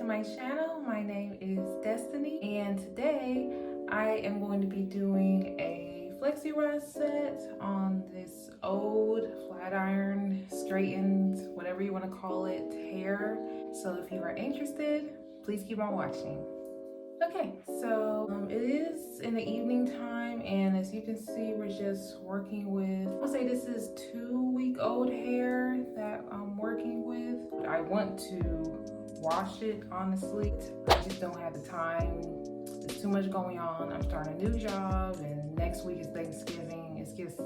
my channel. My name is Destiny, and today I am going to be doing a Flexi set on this old flat iron, straightened, whatever you want to call it, hair. So if you are interested, please keep on watching. Okay, so it is in the evening time, and as you can see, we're just working with, I'll say this is 2-week-old hair that I'm working with. I want to wash it, honestly. I just don't have the time. There's too much going on. I'm starting a new job, and next week is Thanksgiving. It's just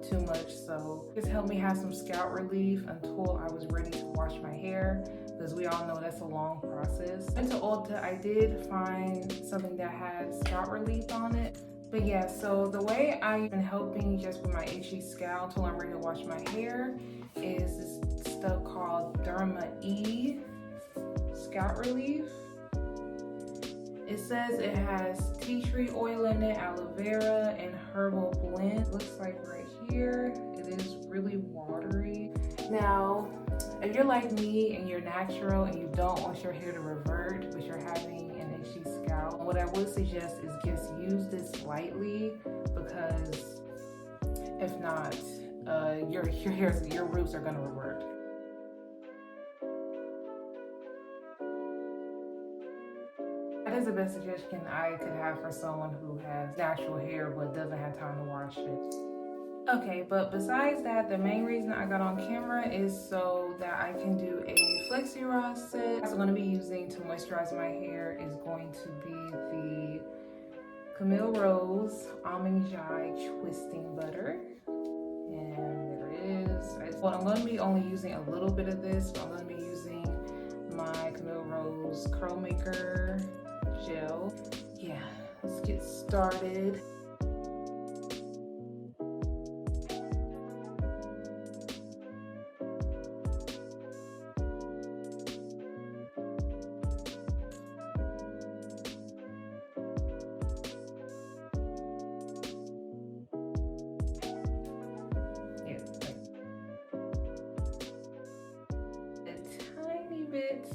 too much, so just help me have some scalp relief until I was ready to wash my hair, because we all know that's a long process. Into Ulta, I did find something that had scalp relief on it. But yeah, so the way I've been helping just with my itchy scalp till I'm ready to wash my hair is this stuff called Derma-E Scalp Relief. It says it has tea tree oil in it, aloe vera, and herbal blend. It looks like right here, it is really watery. Now, if you're like me and you're natural and you don't want your hair to revert, but you're having an itchy scalp, what I would suggest is just use this lightly, because if not, your roots are gonna revert. That is the best suggestion I could have for someone who has natural hair but doesn't have time to wash it. Okay, but besides that, the main reason I got on camera is so that I can do a Flexi set. I'm going to be using to moisturize my hair is going to be the Camille Rose Almond Twisting Butter. And there it is. Well, I'm going to be only using a little bit of this, but I'm going to be using my Camille Rose Curl Maker gel. Yeah, let's get started. Bit.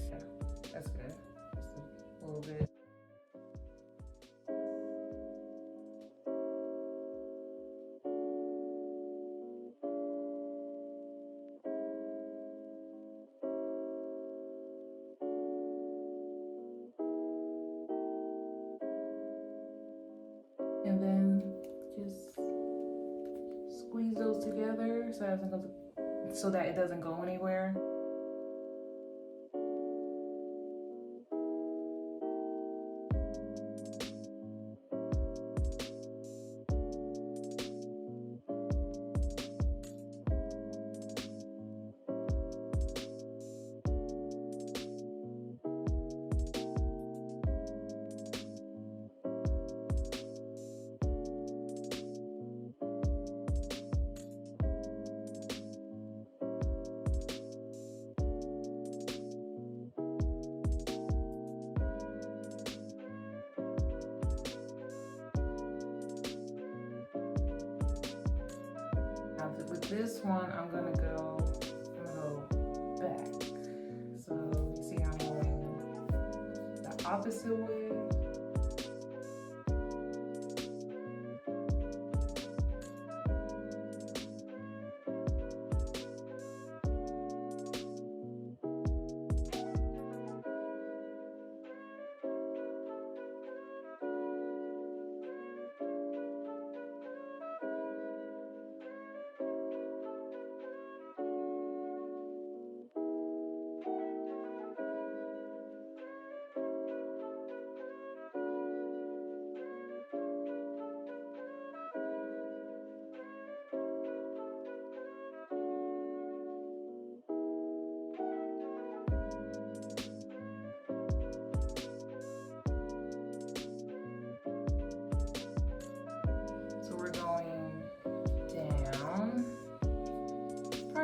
That's good. Just a little bit. And then just squeeze those together so that it doesn't go anywhere. With this one, I'm gonna go back. So you see I'm going the opposite way.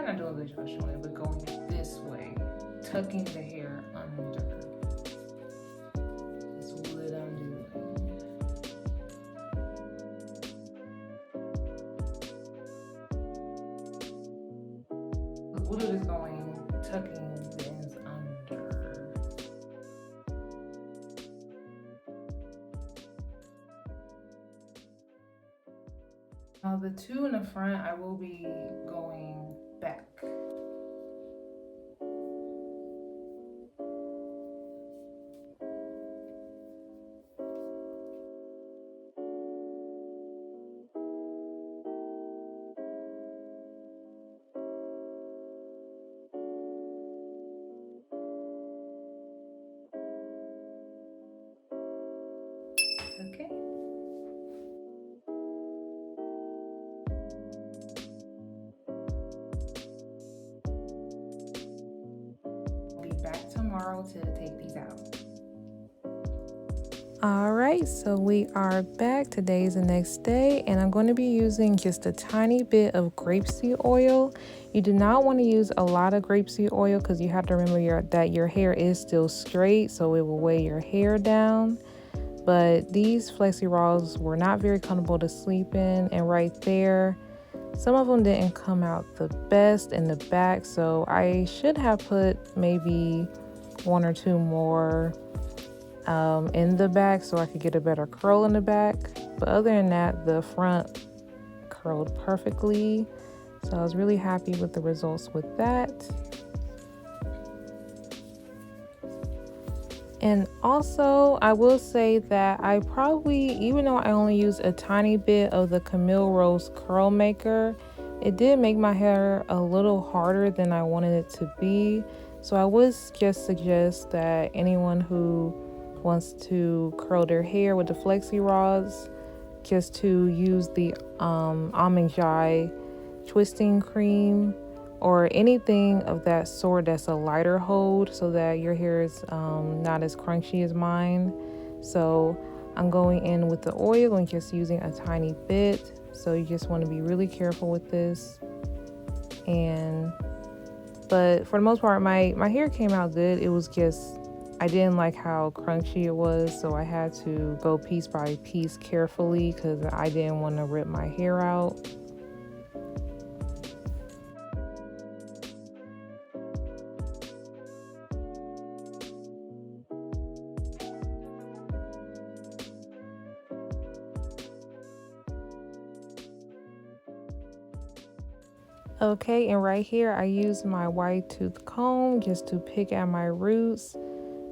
Not doing the traditional way, but going this way, tucking the hair under. That's what I'm doing. What it is going, tucking the ends under. the two in the front, I will be going back. Okay. I'll be back tomorrow to take these out. Alright, so we are back. Today is the next day, and I'm going to be using just a tiny bit of grapeseed oil. You do not want to use a lot of grapeseed oil because you have to remember that your hair is still straight, so it will weigh your hair down. But these Flexi Raws were not very comfortable to sleep in, and right there, some of them didn't come out the best in the back, so I should have put maybe one or two more in the back so I could get a better curl in the back. But other than that, the front curled perfectly, so I was really happy with the results with that. And also, I will say that I probably, even though I only used a tiny bit of the Camille Rose Curl Maker, it did make my hair a little harder than I wanted it to be. So I would just suggest that anyone who wants to curl their hair with the Flexi Rods, just to use the Almond twisting cream or anything of that sort that's a lighter hold, so that your hair is not as crunchy as mine. So I'm going in with the oil and just using a tiny bit. So you just want to be really careful with this. But for the most part, my hair came out good. It was just, I didn't like how crunchy it was, so I had to go piece by piece carefully because I didn't want to rip my hair out. Okay, and right here I used my wide tooth comb just to pick at my roots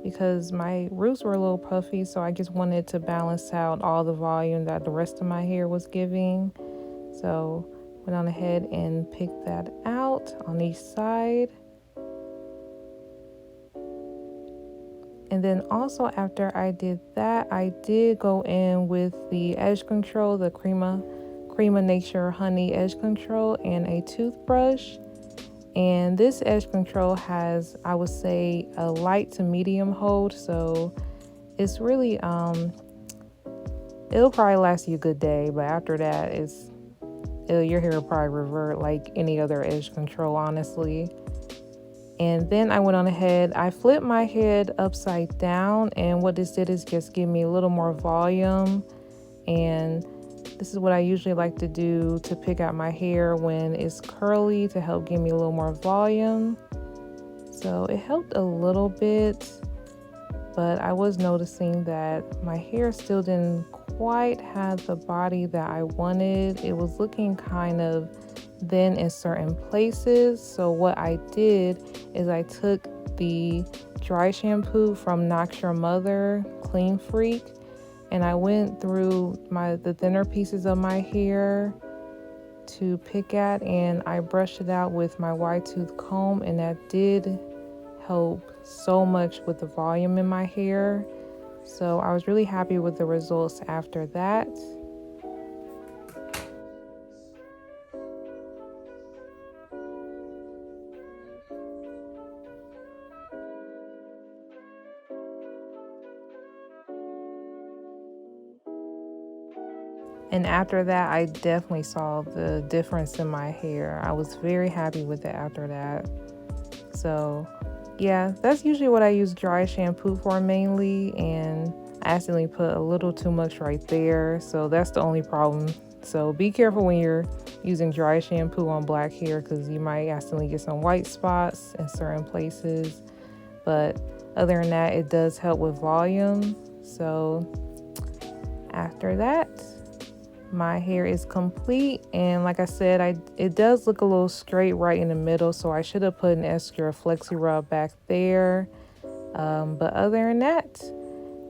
because my roots were a little puffy, so I just wanted to balance out all the volume that the rest of my hair was giving. So went on ahead and picked that out on each side. And then also after I did that, I did go in with the edge control, the Creme Nature Honey Edge Control, and a toothbrush. And this edge control has, I would say, a light to medium hold, so it's really it'll probably last you a good day, but after that your hair will probably revert like any other edge control, honestly. And then I went on ahead, I flipped my head upside down, and what this did is just give me a little more volume. And this is what I usually like to do to pick out my hair when it's curly, to help give me a little more volume. So it helped a little bit, but I was noticing that my hair still didn't quite have the body that I wanted. It was looking kind of thin in certain places. So what I did is I took the dry shampoo from Knox Your Mother Clean Freak, and I went through the thinner pieces of my hair to pick at, and I brushed it out with my wide tooth comb, and that did help so much with the volume in my hair. So I was really happy with the results after that. And after that, I definitely saw the difference in my hair. I was very happy with it after that. So yeah, that's usually what I use dry shampoo for mainly, and I accidentally put a little too much right there, so that's the only problem. So be careful when you're using dry shampoo on black hair, because you might accidentally get some white spots in certain places. But other than that, it does help with volume. So after that, my hair is complete, and like I said, it does look a little straight right in the middle, so I should have put an extra flexi rub back there. But other than that,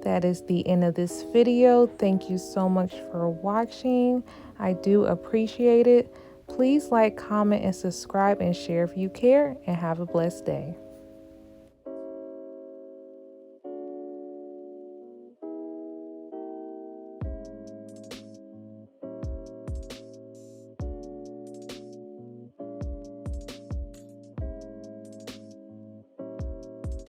that is the end of this video. Thank you so much for watching. I do appreciate it. Please like, comment, and subscribe and share if you care, and have a blessed day.